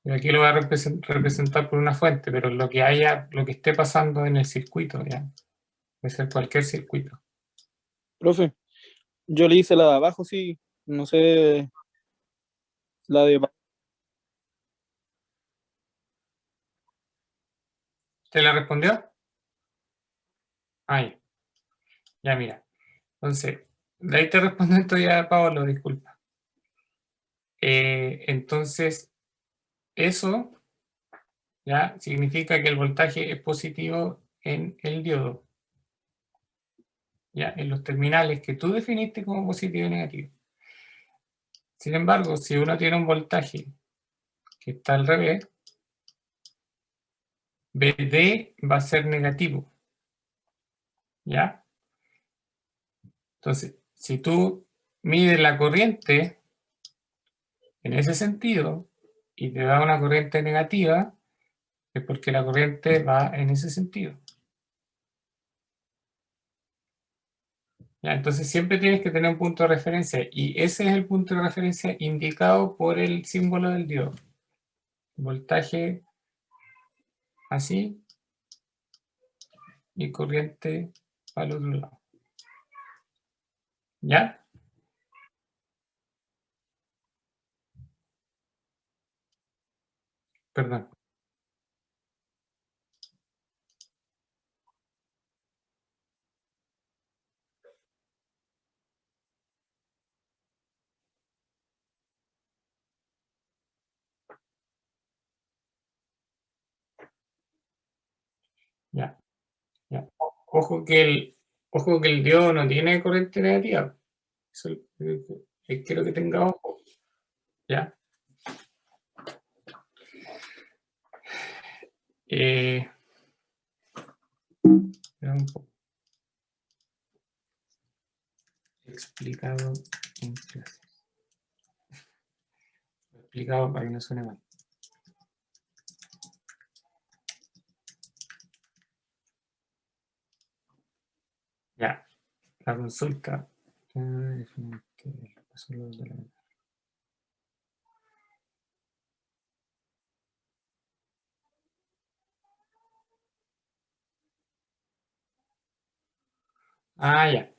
Y aquí lo voy a representar por una fuente, pero lo que haya, lo que esté pasando en el circuito, ¿ya? Puede ser cualquier circuito. Profe, yo le hice la de abajo, sí, no sé, la de... ¿Te la respondió? Ahí. Ya, mira. Entonces, de ahí te respondo esto ya, Pablo, disculpa. Entonces, eso ya significa que el voltaje es positivo en el diodo, ya en los terminales que tú definiste como positivo y negativo. Sin embargo, si uno tiene un voltaje que está al revés, BD va a ser negativo, ¿ya? Entonces, si tú mides la corriente en ese sentido y te da una corriente negativa, es porque la corriente va en ese sentido. ¿Ya? Entonces siempre tienes que tener un punto de referencia y ese es el punto de referencia indicado por el símbolo del diodo. Voltaje así y corriente al otro lado. ¿Ya? Perdón. Ya, ya. Ojo que el diodo no tiene corriente negativa. Eso quiero que tenga ojo. ¿Ya? Un poco explicado en clases. Explicado para que no suene mal. Ya, la consulta. Ah, ya.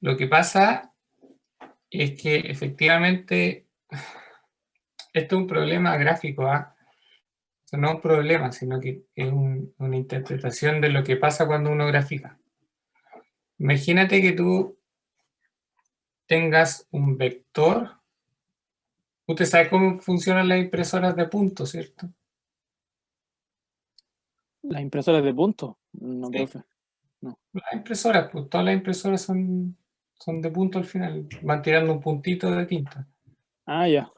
Lo que pasa es que efectivamente esto es un problema gráfico, ¿ah? No es un problema, sino que es una interpretación de lo que pasa cuando uno grafica. Imagínate que tú tengas un vector. Usted sabe cómo funcionan las impresoras de puntos, ¿cierto? Las impresoras de punto, no, Sí. profe, no. Las impresoras, pues todas las impresoras son de punto al final, van tirando un puntito de tinta. Ah, ya.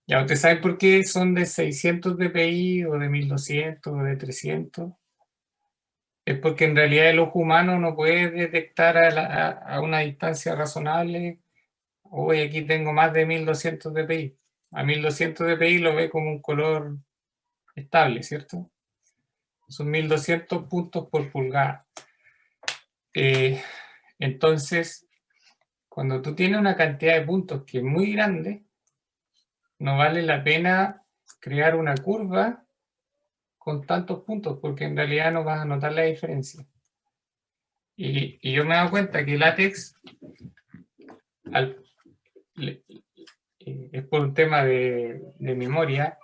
Ya, ¿usted sabe por qué son de 600 dpi o de 1200 o de 300? Es porque en realidad el ojo humano no puede detectar a una distancia razonable. Hoy aquí tengo más de 1200 dpi. A 1200 dpi lo ve como un color estable, ¿cierto? Son 1200 puntos por pulgada. Entonces, cuando tú tienes una cantidad de puntos que es muy grande, no vale la pena crear una curva con tantos puntos, porque en realidad no vas a notar la diferencia. Y yo me he dado cuenta que LaTeX es por un tema de memoria.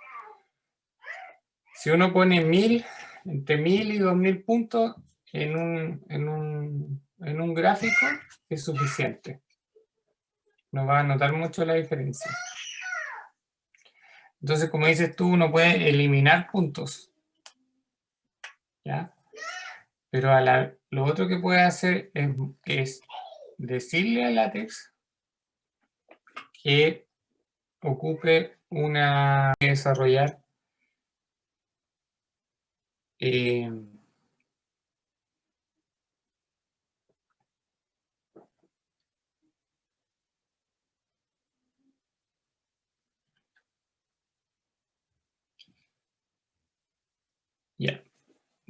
Si uno pone entre 1000 y 2000 puntos en un gráfico, es suficiente. No va a notar mucho la diferencia. Entonces, como dices tú, uno puede eliminar puntos, ¿ya? Pero lo otro que puede hacer es decirle a LaTeX que ocupe una desarrollar ya.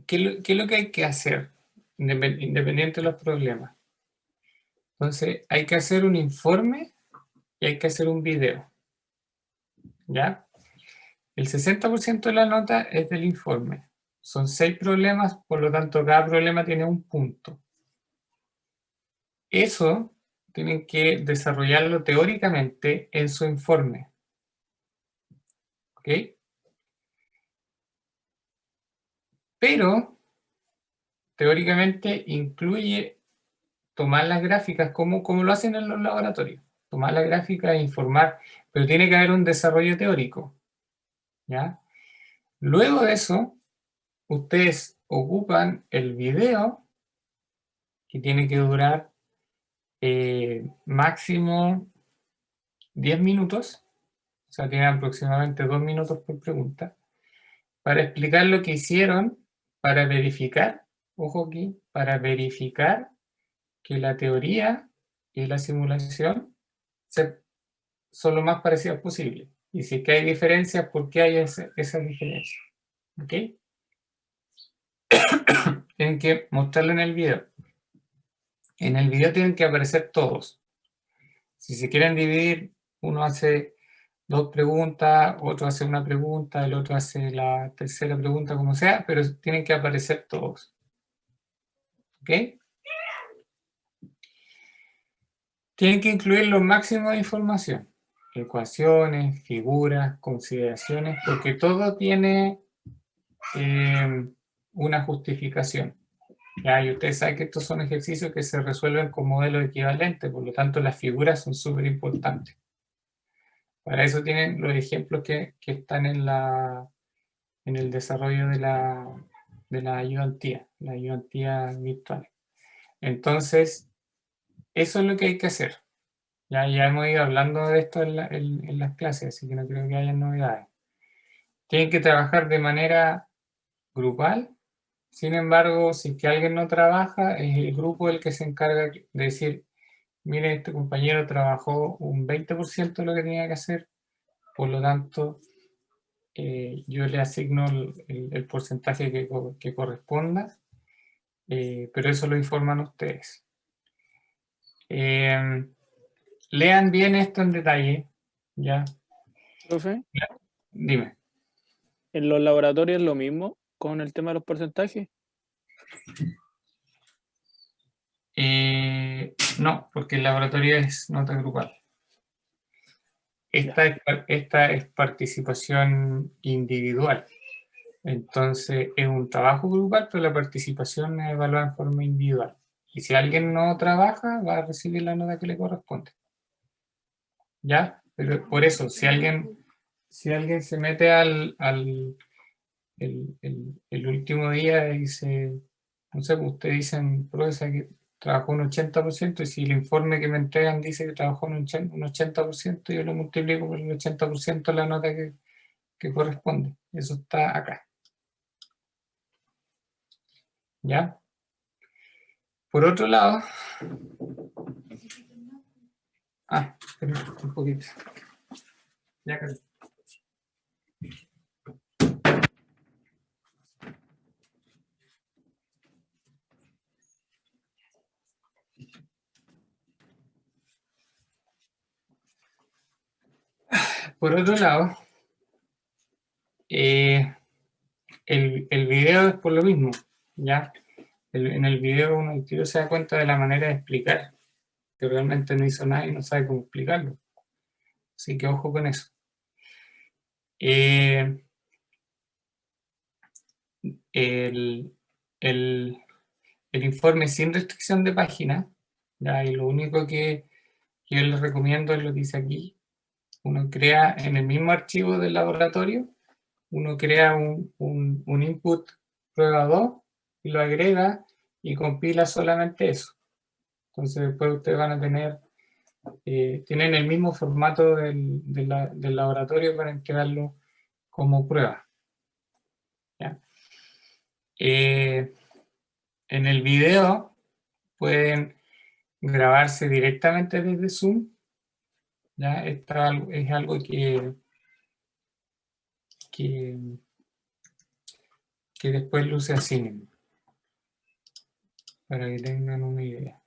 ¿Qué es lo que hay que hacer independiente de los problemas? Entonces, hay que hacer un informe y hay que hacer un video, ¿ya? El 60% de la nota es del informe. Son 6 problemas, por lo tanto cada problema tiene un punto. Eso tienen que desarrollarlo teóricamente en su informe. ¿Ok? Pero, teóricamente incluye tomar las gráficas como lo hacen en los laboratorios. Tomar las gráficas e informar, pero tiene que haber un desarrollo teórico. ¿Ya? Luego de eso, ustedes ocupan el video, que tiene que durar máximo 10 minutos, o sea, tienen aproximadamente 2 minutos por pregunta, para explicar lo que hicieron, para verificar, ojo aquí, para verificar que la teoría y la simulación son lo más parecidas posible. Y si es que hay diferencias, ¿por qué hay esas diferencias? ¿Ok? Tienen que mostrarlo en el video. En el video tienen que aparecer todos. Si se quieren dividir, uno hace 2 preguntas, otro hace una pregunta, el otro hace la tercera pregunta, como sea, pero tienen que aparecer todos. ¿Ok? Tienen que incluir lo máximo de información. Ecuaciones, figuras, consideraciones, porque todo tiene una justificación. ¿Ya? Y ustedes saben que estos son ejercicios que se resuelven con modelos equivalentes, por lo tanto las figuras son súper importantes. Para eso tienen los ejemplos que están en el desarrollo de la ayudantía, la ayudantía virtual. Entonces, eso es lo que hay que hacer. Ya hemos ido hablando de esto en las clases, así que no creo que haya novedades. Tienen que trabajar de manera grupal. Sin embargo, si es que alguien no trabaja, es el grupo el que se encarga de decir, mire, este compañero trabajó un 20% de lo que tenía que hacer, por lo tanto, yo le asigno el porcentaje que corresponda, pero eso lo informan ustedes. Lean bien esto en detalle, ¿ya? Profe, Dime. ¿en los laboratorios es lo mismo con el tema de los porcentajes? No, porque el laboratorio es nota grupal. Esta es participación individual. Entonces es un trabajo grupal, pero la participación es evaluada en forma individual. Y si alguien no trabaja, va a recibir la nota que le corresponde. ¿Ya? Pero por eso, si alguien se mete el último día y dice, no sé, usted dicen, profesor, que trabajó un 80%, y si el informe que me entregan dice que trabajó un 80%, yo lo multiplico por el 80% de la nota que corresponde. Eso está acá. ¿Ya? Por otro lado, espera un poquito. Ya casi. Por otro lado, el video es por lo mismo, ¿ya? En el video uno se da cuenta de la manera de explicar, que realmente no hizo nada y no sabe cómo explicarlo. Así que ojo con eso. El, el informe sin restricción de página, ¿ya? Y lo único que yo les recomiendo es lo que dice aquí. Uno crea en el mismo archivo del laboratorio, uno crea un input prueba 2 y lo agrega y compila solamente eso. Entonces después ustedes van a tener, tienen el mismo formato del laboratorio para entregarlo como prueba. ¿Ya? En el video pueden grabarse directamente desde Zoom. ¿Ya? Esto es algo que después luce así, para que tengan una idea.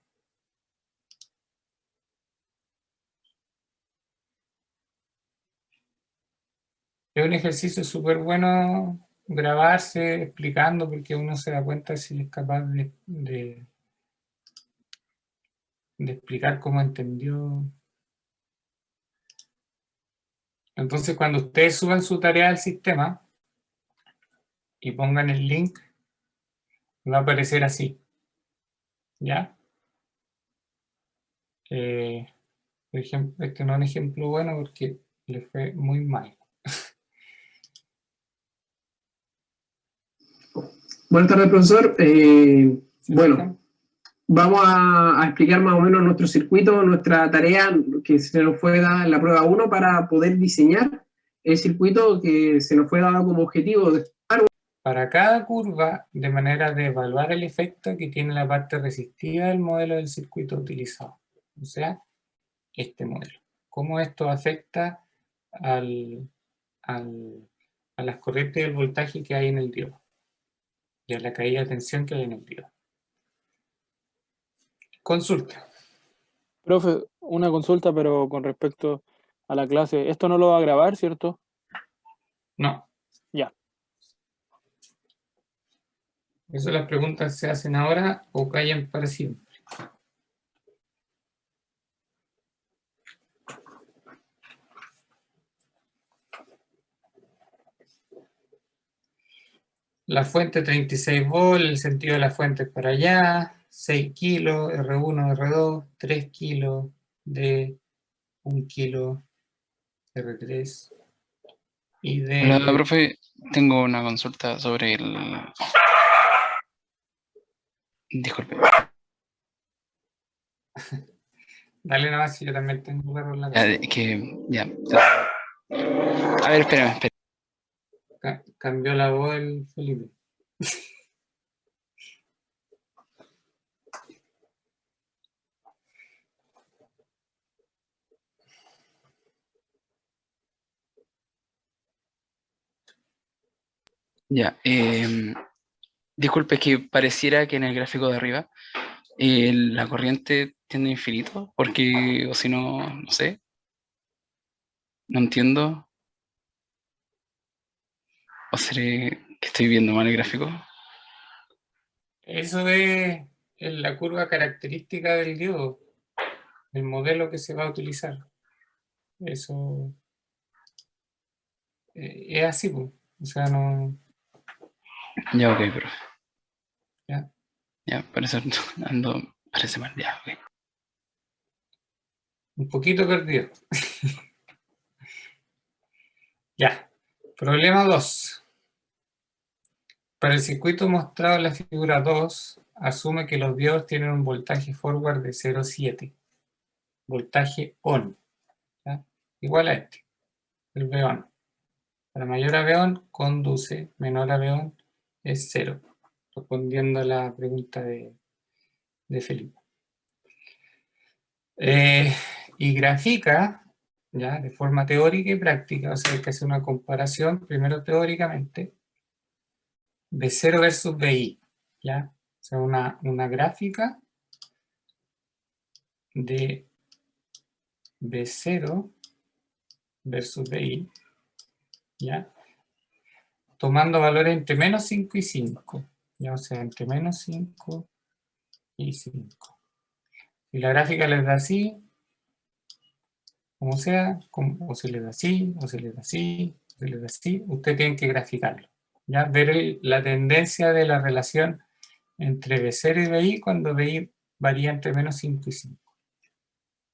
Es un ejercicio súper bueno grabarse explicando, porque uno se da cuenta si es capaz de explicar cómo entendió. Entonces, cuando ustedes suban su tarea al sistema y pongan el link, va a aparecer así, ¿ya? Por ejemplo, este no es un ejemplo bueno porque le fue muy mal. Buenas tardes, profesor. ¿Se Bueno, fijan? vamos a explicar más o menos nuestro circuito, nuestra tarea que se nos fue dada en la prueba 1 para poder diseñar el circuito que se nos fue dado como objetivo. Para cada curva, de manera de evaluar el efecto que tiene la parte resistiva del modelo del circuito utilizado. O sea, este modelo. Cómo esto afecta a las corrientes del voltaje que hay en el diodo y a la caída de tensión que hay en el diodo. Consulta. Profe, una consulta, pero con respecto a la clase. Esto no lo va a grabar, ¿cierto? No. Ya. Eso las preguntas se hacen ahora o callan para siempre. La fuente 36 volt, el sentido de la fuente es para allá, 6 kilos, R1, R2, 3 kilos, D, 1 kilo, R3 y Hola, D. profe, tengo una consulta sobre el... Disculpe. Dale nomás si yo también tengo perro en la Ya, casa. ya. A ver, espérame. Cambió la voz el Felipe. Ya, disculpe, es que pareciera que en el gráfico de arriba la corriente tiende a infinito, porque, o si no, no sé, no entiendo. ¿O seré que estoy viendo mal el gráfico? Eso es la curva característica del diodo, el modelo que se va a utilizar. Eso es así, pues. O sea, no. Ya, ok, profe. Ya. Ya, parece mal, ya, ok. Un poquito perdido. Ya. Problema 2. Para el circuito mostrado en la figura 2, asume que los diodos tienen un voltaje forward de 0,7. Voltaje ON. ¿Ya? Igual a este, el V-ON. Para mayor a V-ON, conduce. Menor a V-ON es 0. Respondiendo a la pregunta de Felipe. Y grafica, ¿ya? De forma teórica y práctica, o sea, hay que hacer una comparación, primero teóricamente, V0 versus VI, ¿ya? O sea, una gráfica de V0 versus VI, ¿ya? Tomando valores entre menos 5 y 5, ¿ya? O sea, entre menos 5 y 5. Si la gráfica les da así, como sea, o se les da así, o se les da así, o se les da así, ustedes tienen que graficarlo. ¿Ya? Ver la tendencia de la relación entre V0 y VI cuando VI varía entre menos 5 y 5.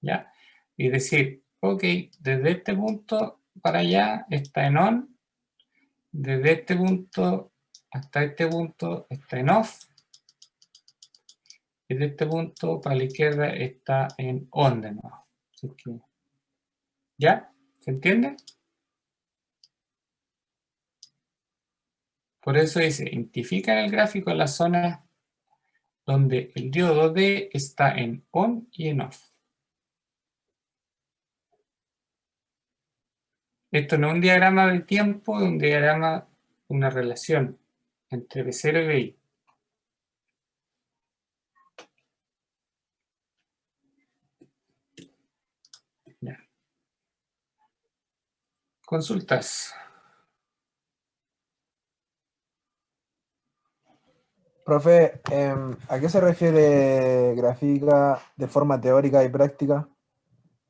¿Ya? Y decir, ok, desde este punto para allá está en on, desde este punto hasta este punto está en off, y desde este punto para la izquierda está en on de nuevo. Así que, ¿ya? ¿Se entiende? Por eso dice, identifica en el gráfico las zonas donde el diodo D está en on y en off. Esto no es un diagrama de tiempo, es un diagrama, una relación entre V0 y VI. Ya. Consultas. Profe, ¿a qué se refiere gráfica de forma teórica y práctica?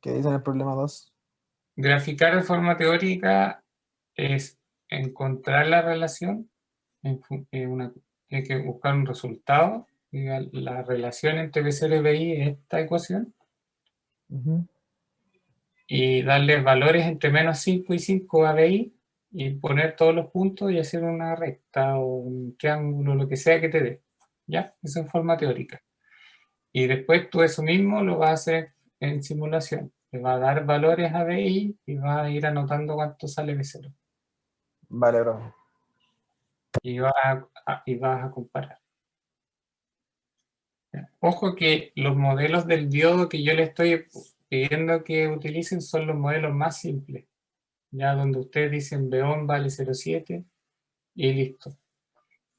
¿Qué dice en el problema 2? Graficar de forma teórica es encontrar la relación, tiene que buscar un resultado, diga, la relación entre B0 y BI es esta ecuación, y darle valores entre menos 5 y 5 a BI, y poner todos los puntos y hacer una recta o un triángulo, lo que sea que te dé. ¿Ya? Eso en forma teórica. Y después tú eso mismo lo vas a hacer en simulación. Le va a dar valores a BI y va a ir anotando cuánto sale B0. Vale, profe. Y vas a comparar. ¿Ya? Ojo que los modelos del diodo que yo le estoy pidiendo que utilicen son los modelos más simples. Ya donde ustedes dicen B-ON vale 0,7 y listo.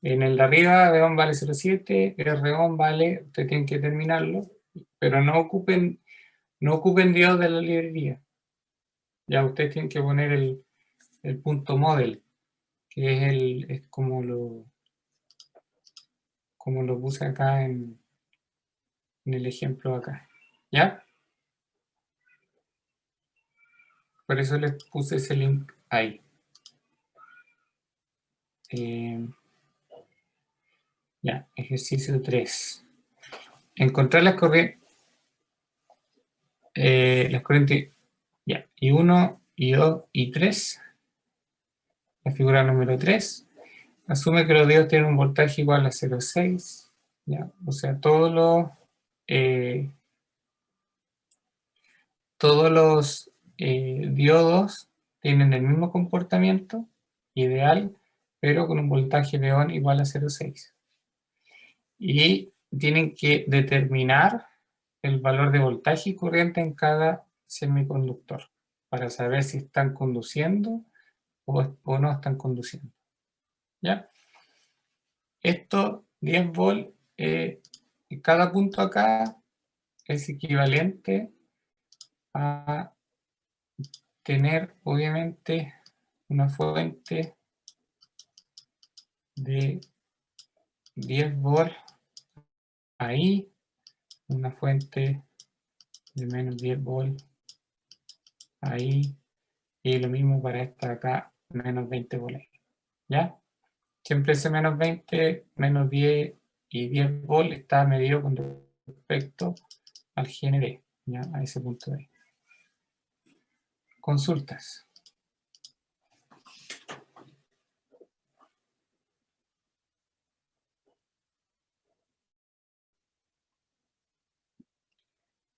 En el de arriba, B-ON vale 0,7, R-ON vale, ustedes tienen que terminarlo, pero no ocupen diodos de la librería. Ya ustedes tienen que poner el punto model, que es como lo puse acá en el ejemplo acá. ¿Ya? Por eso les puse ese link ahí. Ya, ejercicio 3. Encontrar las corrientes, ya, y 1, y 2, y 3. La figura número 3. Asume que los diodos tienen un voltaje igual a 0,6. ¿Ya? O sea, todos los diodos tienen el mismo comportamiento ideal, pero con un voltaje de ON igual a 0,6. Y tienen que determinar el valor de voltaje y corriente en cada semiconductor para saber si están conduciendo o no están conduciendo. ¿Ya? Esto, 10 volts, cada punto acá es equivalente a tener, obviamente, una fuente de 10 volts ahí, una fuente de menos 10 volts ahí, y lo mismo para esta acá, menos 20 volts ahí. ¿Ya? Siempre ese menos 20, menos 10 y 10 volts está medido con respecto al GND, ¿ya? A ese punto de ahí. Consultas.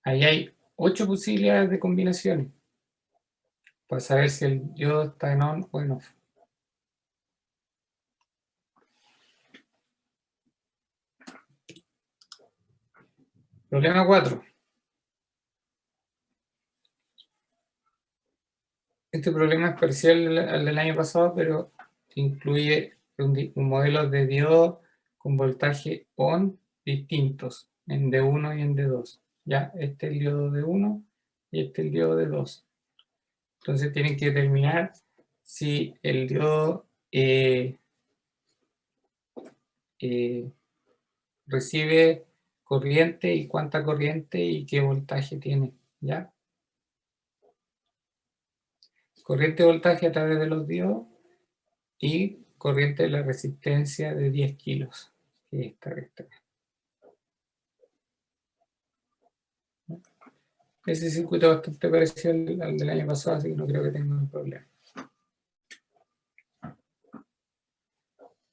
Ahí hay 8 posibilidades de combinaciones para saber si el diodo está en on o en off. Problema 4. Este problema es parcial al del año pasado, pero incluye un modelo de diodo con voltaje ON distintos, en D1 y en D2. Ya, este es el diodo de 1 y este es el diodo de 2. Entonces tienen que determinar si el diodo recibe corriente y cuánta corriente y qué voltaje tiene, ¿ya? Corriente y voltaje a través de los diodos y corriente de la resistencia de 10 kilos, que es esta recta. Ese circuito es bastante parecido al del año pasado, así que no creo que tenga un problema.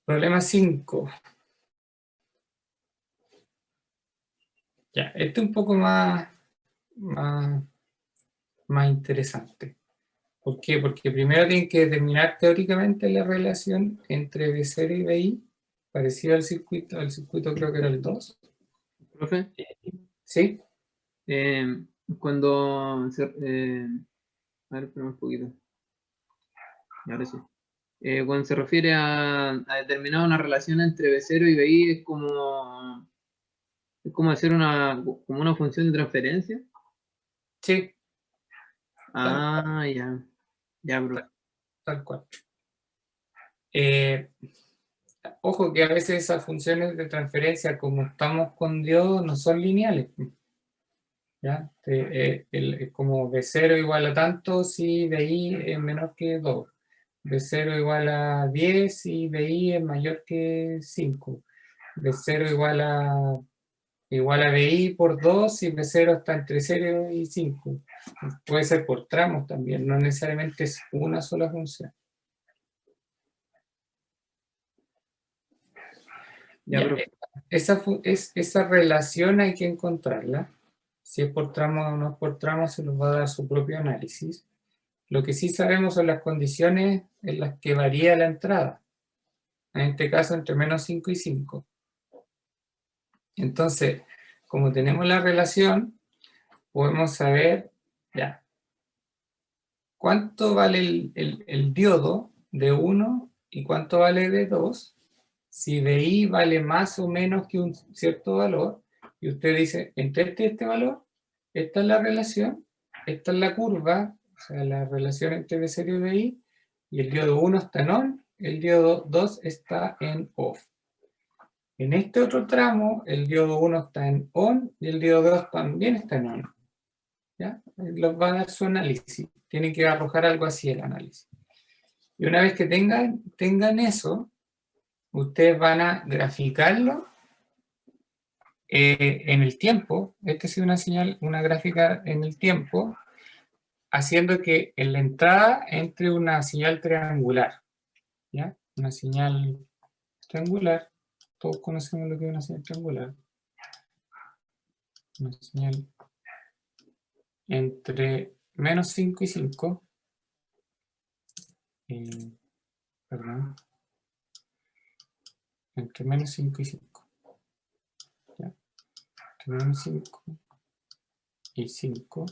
Problema 5. Ya, este es un poco más interesante. ¿Por qué? Porque primero tienen que determinar teóricamente la relación entre B0 y BI, parecido al circuito creo que era el 2. Profe, ¿Sí? cuando se, a ver, espera un poquito. Ahora sí. Cuando se refiere a determinar una relación entre B0 y BI, es como hacer como una función de transferencia. Sí, Ah, ya. Ya, bro. tal cual. Ojo que a veces esas funciones de transferencia, como estamos con diodos, no son lineales. ¿Ya? Como B0 igual a tanto si BI es menor que 2. B0 igual a 10 si BI es mayor que 5. B0 igual a BI por 2 si B0 está entre 0 y 5. Puede ser por tramos también, no necesariamente es una sola función. Ya, Ya, profe. esa relación hay que encontrarla. Si es por tramo o no es por tramo, se nos va a dar su propio análisis. Lo que sí sabemos son las condiciones en las que varía la entrada. En este caso, entre menos 5 y 5. Entonces, como tenemos la relación, podemos saber, ya, cuánto vale el diodo de 1 y cuánto vale de 2. Si BI vale más o menos que un cierto valor, y usted dice, entre este valor, esta es la relación, esta es la curva, o sea, la relación entre B0 y BI, y el diodo 1 está en on, el diodo 2 está en off. En este otro tramo, el diodo 1 está en on y el diodo 2 también está en on. ¿Ya? Los va a dar su análisis. Tiene que arrojar algo así el análisis. Y una vez que tengan eso, ustedes van a graficarlo en el tiempo. Esta es una señal, una gráfica en el tiempo, haciendo que en la entrada entre una señal triangular. ¿Ya? Una señal triangular. Todos conocemos lo que es una señal triangular. Una señal entre menos 5 y 5. Perdón. Entre menos 5 y 5. ¿Ya? Entre menos 5 y 5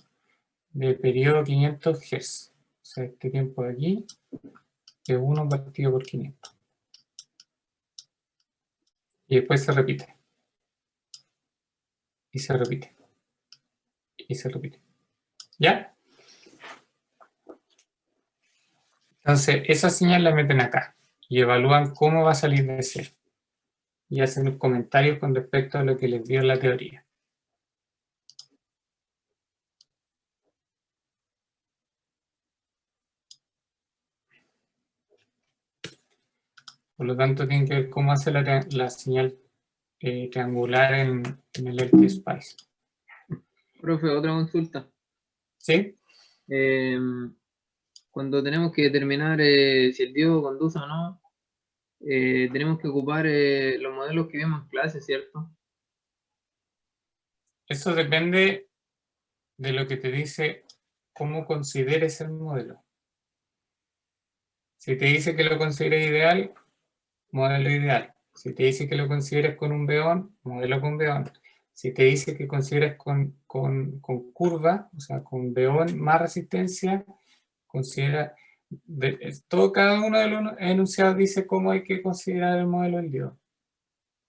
de periodo 500 Hz. O sea, este tiempo de aquí es 1 partido por 500. Y después se repite. Y se repite. Y se repite. ¿Ya? Entonces, esa señal la meten acá. Y evalúan cómo va a salir de cero. Y hacen comentarios con respecto a lo que les dio en la teoría. Por lo tanto, tienen que ver cómo hace la señal triangular en el LTSpice. Profe, otra consulta. ¿Sí? Cuando tenemos que determinar si el diodo conduce o no, tenemos que ocupar los modelos que vimos en clase, ¿cierto? Eso depende de lo que te dice cómo consideres el modelo. Si te dice que lo consideres ideal, modelo ideal. Si te dice que lo consideres con un veón, modelo con veón. Si te dice que consideres con curva, o sea, con veón más resistencia, considera... cada uno de los enunciados dice cómo hay que considerar el modelo del diodo.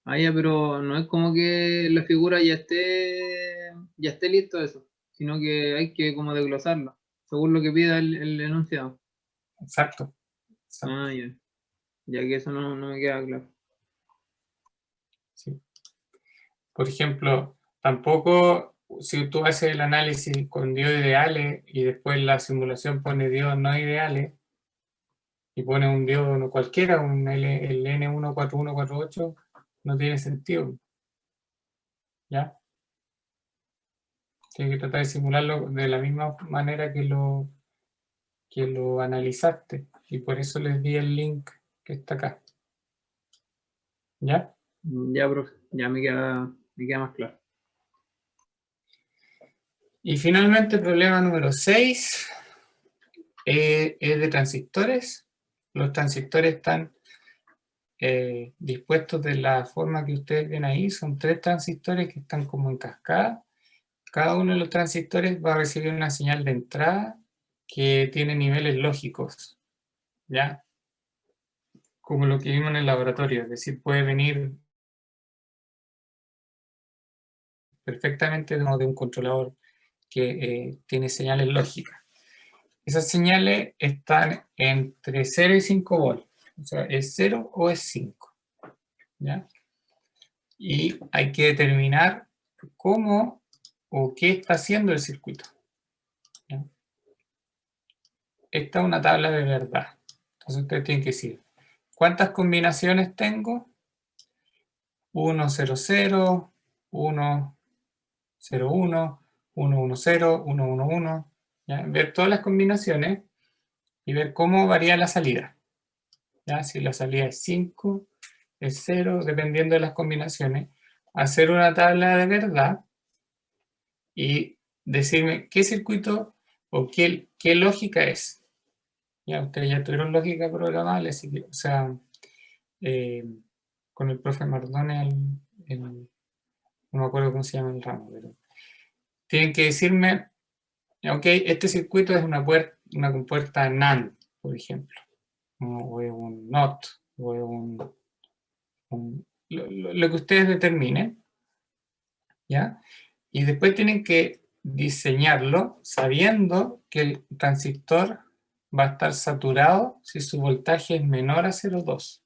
Ah, ya, pero no es como que la figura ya esté listo eso, sino que hay que como desglosarlo, según lo que pida el enunciado. Exacto. Exacto. Ah, ya que eso no me queda claro. Sí. Por ejemplo, tampoco si tú haces el análisis con diodos ideales y después la simulación pone diodos no ideales y pone un diodo no cualquiera, el N14148, no tiene sentido. ¿Ya? Tienes que tratar de simularlo de la misma manera que lo analizaste. Y por eso les di el link que está acá. ¿Ya? Ya, profe, ya me queda más claro. Y finalmente el problema número 6 es de transistores. Los transistores están dispuestos de la forma que ustedes ven ahí. Son 3 transistores que están como en cascada. Cada uno de los transistores va a recibir una señal de entrada que tiene niveles lógicos, ¿ya? Como lo que vimos en el laboratorio, es decir, puede venir perfectamente de un controlador que tiene señales lógicas. Esas señales están entre 0 y 5 volts, o sea, es 0 o es 5, ¿ya? Y hay que determinar cómo o qué está haciendo el circuito, ¿ya? Esta es una tabla de verdad. Entonces ustedes tienen que decir, ¿cuántas combinaciones tengo? 1, 0, 0, 1, 0, 1, 1, 1, 0, 1, 1, 1. ¿Ya? Ver todas las combinaciones y ver cómo varía la salida. ¿Ya? Si la salida es 5, es 0, dependiendo de las combinaciones. Hacer una tabla de verdad y decirme qué circuito o qué lógica es. Ya, ustedes ya tuvieron lógica programable, así que, o sea, con el profe Mardones, no me acuerdo cómo se llama el ramo, pero tienen que decirme, ok, este circuito es una compuerta NAND, por ejemplo, o es un NOT, o es lo que ustedes determinen, ¿ya? Y después tienen que diseñarlo sabiendo que el transistor va a estar saturado si su voltaje es menor a 0,2.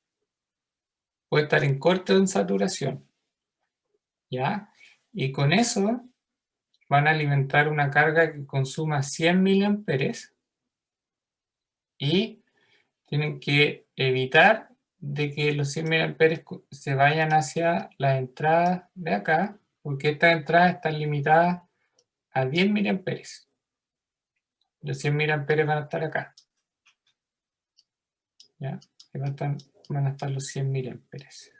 Puede estar en corte o en saturación, ¿ya? Y con eso van a alimentar una carga que consuma 100 miliamperes y tienen que evitar de que los 100 miliamperes se vayan hacia las entradas de acá, porque estas entradas están limitadas a 10 miliamperes. Los 100 miliamperes van a estar acá, ¿ya? Van a estar los 100 miliamperes.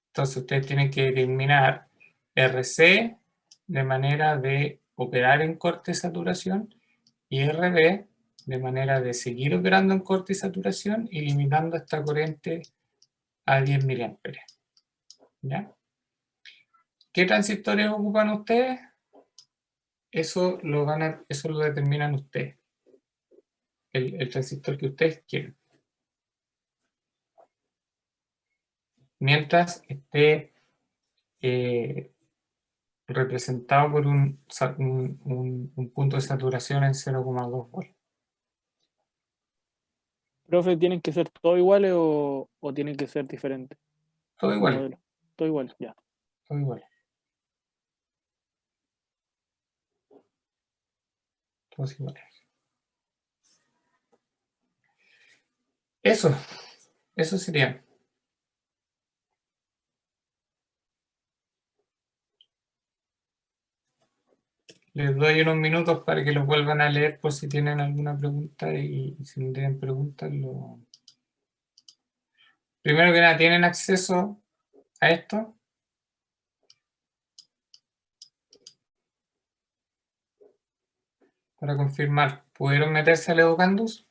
Entonces ustedes tienen que determinar RC de manera de operar en corte y saturación y RB de manera de seguir operando en corte y saturación y limitando esta corriente a 10 miliamperes. ¿Ya? ¿Qué transistores ocupan ustedes? Eso lo determinan ustedes. El transistor que ustedes quieren. Mientras esté representado por un punto de saturación en 0,2 volts. Profe, ¿tienen que ser todos iguales o tienen que ser diferentes? Todo igual. Modelo. Todo igual, ya. Todo igual. Todos iguales. Eso sería. Les doy unos minutos para que los vuelvan a leer por si tienen alguna pregunta y si no tienen preguntas, primero que nada, ¿tienen acceso a esto? Para confirmar, ¿pudieron meterse al Educandus?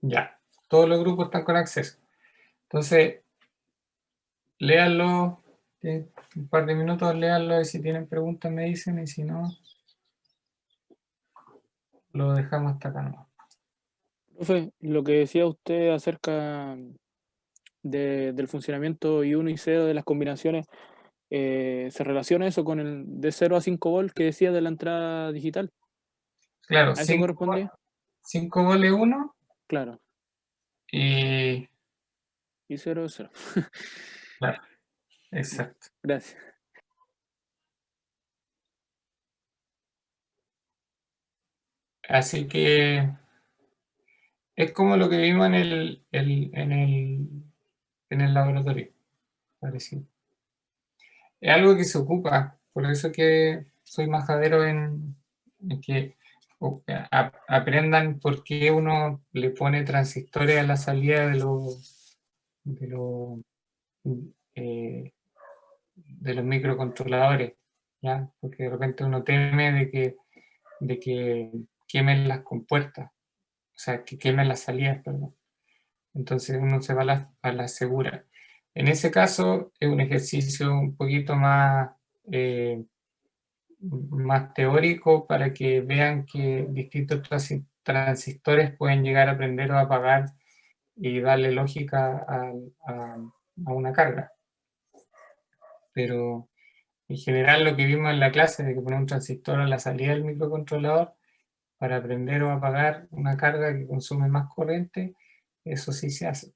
Ya, todos los grupos están con acceso. Entonces, léanlo, un par de minutos, léanlo y si tienen preguntas me dicen y si no, lo dejamos hasta acá nomás. Profe, lo que decía usted acerca del funcionamiento I1 y 0 de las combinaciones, ¿se relaciona eso con el de 0 a 5 volt que decía de la entrada digital? Claro, ¿A eso correspondía? 5 vale 1 Claro. y... Y 0 es 0. Claro, exacto. Gracias. Así que es como lo que vimos en el laboratorio, parecido. Es algo que se ocupa, por eso que soy majadero en que aprendan por qué uno le pone transistores a la salida de los microcontroladores, ¿ya? Porque de repente uno teme de que quemen las compuertas, o sea, que quemen las salidas, perdón. Entonces uno se va a la segura. En ese caso es un ejercicio un poquito más teórico para que vean que distintos transistores pueden llegar a prender o apagar y darle lógica a una carga. Pero en general lo que vimos en la clase de que poner un transistor a la salida del microcontrolador para prender o apagar una carga que consume más corriente, eso sí se hace.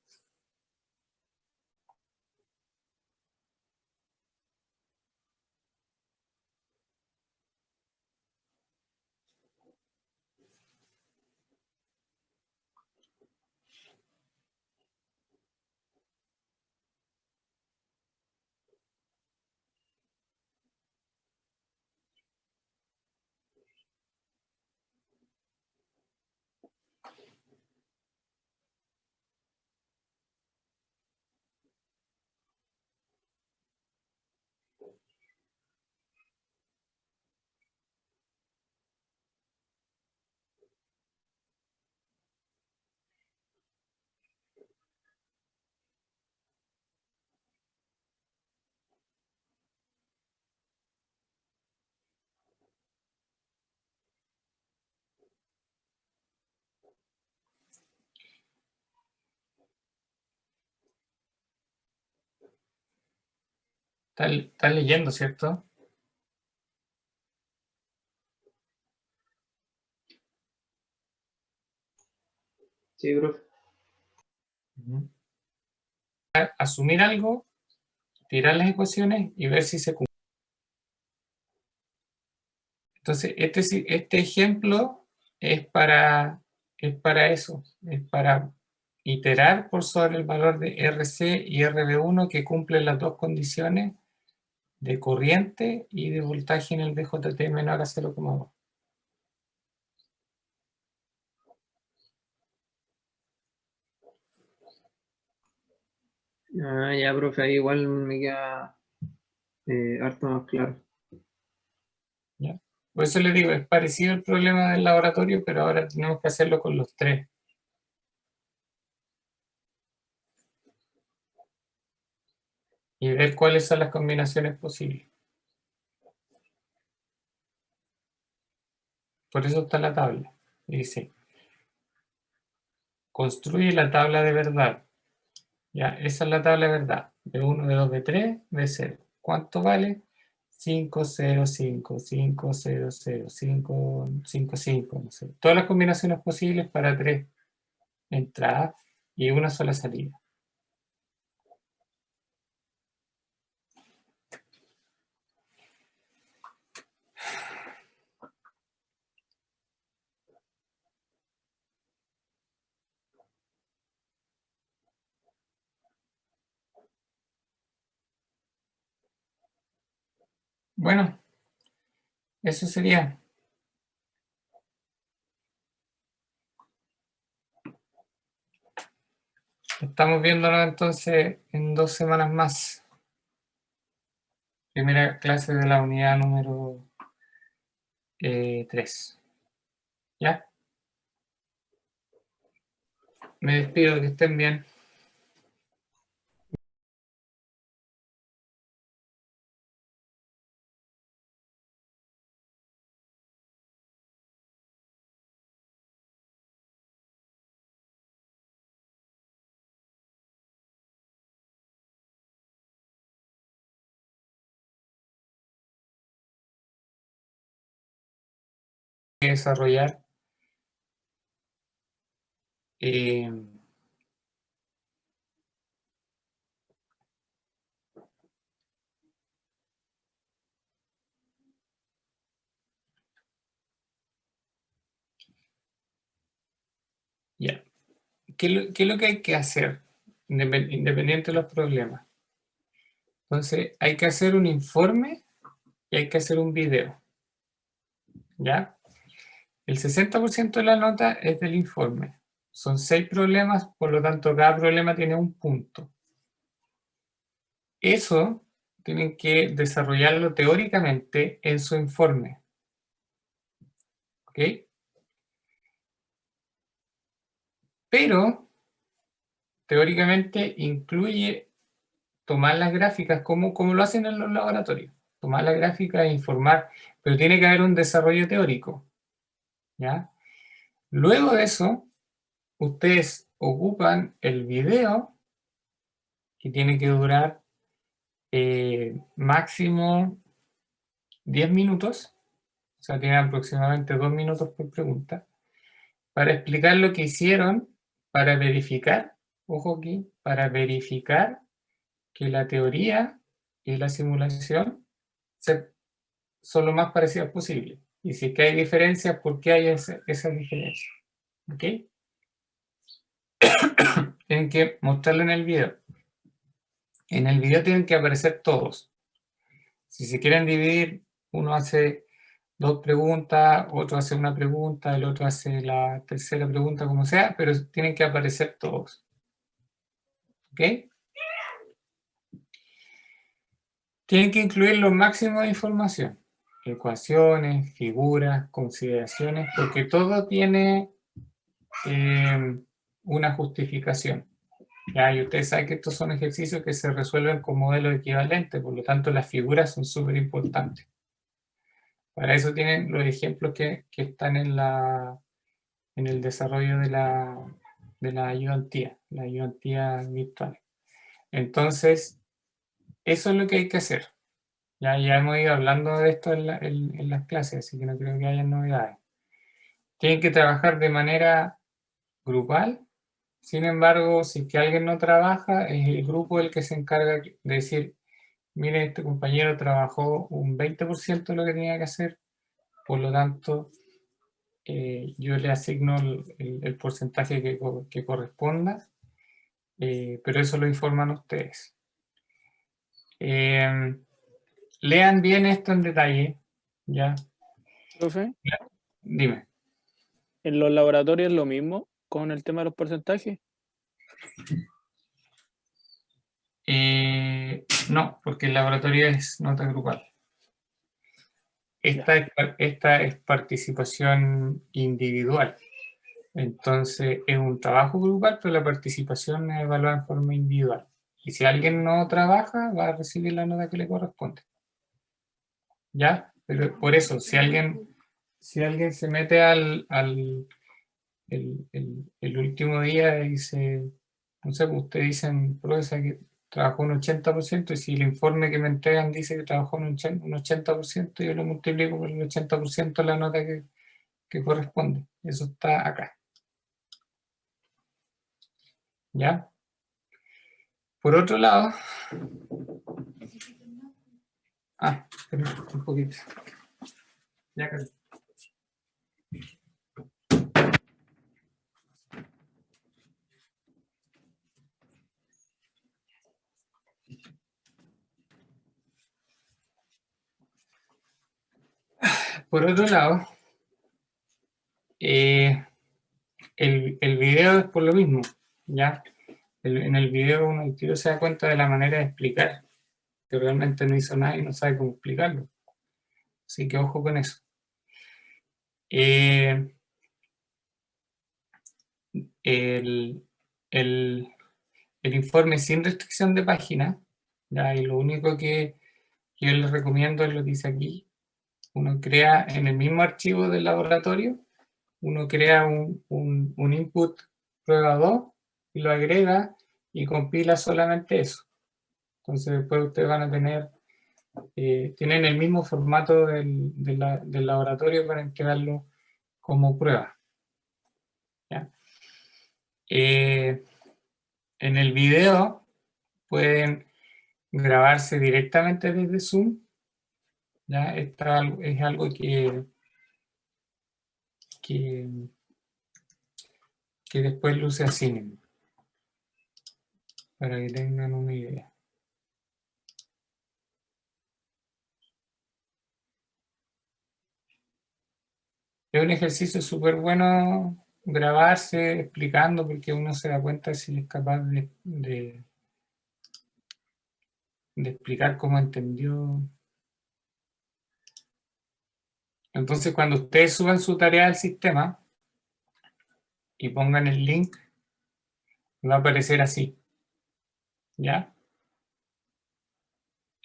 Estás leyendo, ¿cierto? Sí, profe. Asumir algo, tirar las ecuaciones y ver si se cumple. Entonces, este ejemplo es para eso, es para iterar por sobre el valor de RC y RB1 que cumplen las dos condiciones de corriente y de voltaje en el DJT menor a 0,2. Ah, ya, profe, ahí igual me queda harto más claro. ¿Ya? Por eso le digo, es parecido el problema del laboratorio, pero ahora tenemos que hacerlo con los tres. Y ver cuáles son las combinaciones posibles. Por eso está la tabla. Dice, construye la tabla de verdad. Ya, esa es la tabla de verdad. B1, B2, B3, B0. ¿Cuánto vale? 5, 0, 5, 5, 0, 0, 5, 5, 5, no sé. Todas las combinaciones posibles para 3 entradas y una sola salida. Bueno, eso sería. Estamos viéndonos entonces en 2 semanas más. Primera clase de la unidad número 3. ¿Ya? Me despido, que estén bien. Desarrollar ya. ¿Qué es lo que hay que hacer independiente de los problemas? Entonces, hay que hacer un informe y hay que hacer un video. ¿Ya? El 60% de la nota es del informe. Son 6 problemas, por lo tanto, cada problema tiene un punto. Eso tienen que desarrollarlo teóricamente en su informe. ¿Ok? Pero, teóricamente, incluye tomar las gráficas como lo hacen en los laboratorios. Tomar las gráficas e informar, pero tiene que haber un desarrollo teórico. ¿Ya? Luego de eso, ustedes ocupan el video, que tiene que durar máximo 10 minutos, o sea, tienen aproximadamente 2 minutos por pregunta, para explicar lo que hicieron para verificar, ojo aquí, para verificar que la teoría y la simulación son lo más parecidas posible. Y si es que hay diferencias, ¿por qué hay esas diferencias? ¿Ok? Tienen que mostrarlo en el video. En el video tienen que aparecer todos. Si se quieren dividir, uno hace 2 preguntas, otro hace una pregunta, el otro hace la tercera pregunta, como sea, pero tienen que aparecer todos. ¿Ok? Tienen que incluir lo máximo de información. Ecuaciones, figuras, consideraciones, porque todo tiene una justificación. ¿Ya? Y ustedes saben que estos son ejercicios que se resuelven con modelos equivalentes, por lo tanto las figuras son súper importantes. Para eso tienen los ejemplos que están en el desarrollo de la ayudantía, la ayudantía virtual. Entonces, eso es lo que hay que hacer. Ya hemos ido hablando de esto en las clases, así que no creo que haya novedades. Tienen que trabajar de manera grupal. Sin embargo, si es que alguien no trabaja, es el grupo el que se encarga de decir, mire, este compañero trabajó un 20% de lo que tenía que hacer, por lo tanto, yo le asigno el porcentaje que corresponda, pero eso lo informan ustedes. Lean bien esto en detalle, ¿ya? Profe, Dime. ¿en los laboratorios es lo mismo con el tema de los porcentajes? No, porque el laboratorio es nota grupal. Esta es participación individual. Entonces es un trabajo grupal, pero la participación es evaluada en forma individual. Y si alguien no trabaja, va a recibir la nota que le corresponde. ¿Ya? Pero por eso, si alguien se mete el último día y dice, no sé, usted dicen, profesor, que trabajó un 80%, y si el informe que me entregan dice que trabajó un 80%, yo lo multiplico por el 80% de la nota que corresponde. Eso está acá. ¿Ya? Por otro lado... un poquito. Ya casi. Por otro lado, el video es por lo mismo, ¿ya? En el video uno el tío se da cuenta de la manera de explicar, que realmente no hizo nada y no sabe cómo explicarlo. Así que ojo con eso. El informe sin restricción de página, ¿ya? Y lo único que yo les recomiendo es lo que dice aquí. Uno crea en el mismo archivo del laboratorio, uno crea un input prueba 2 y lo agrega y compila solamente eso. Entonces después ustedes van a tener, tienen el mismo formato del laboratorio para entregarlo como prueba. ¿Ya? En el video pueden grabarse directamente desde Zoom. ¿Ya? Esto es algo que después luce así mismo, para que tengan una idea. Es un ejercicio súper bueno grabarse explicando, porque uno se da cuenta si es capaz de explicar cómo entendió. Entonces, cuando ustedes suban su tarea al sistema y pongan el link, va a aparecer así. ¿Ya?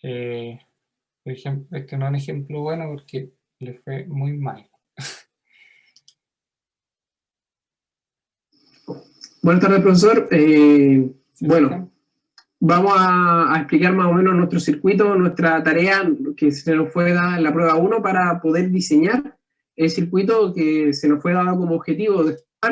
Por ejemplo, este no es un ejemplo bueno porque le fue muy mal. Buenas tardes, profesor. ¿Sí, Bueno, vamos a explicar más o menos nuestro circuito, nuestra tarea que se nos fue dada en la prueba 1 para poder diseñar el circuito que se nos fue dado como objetivo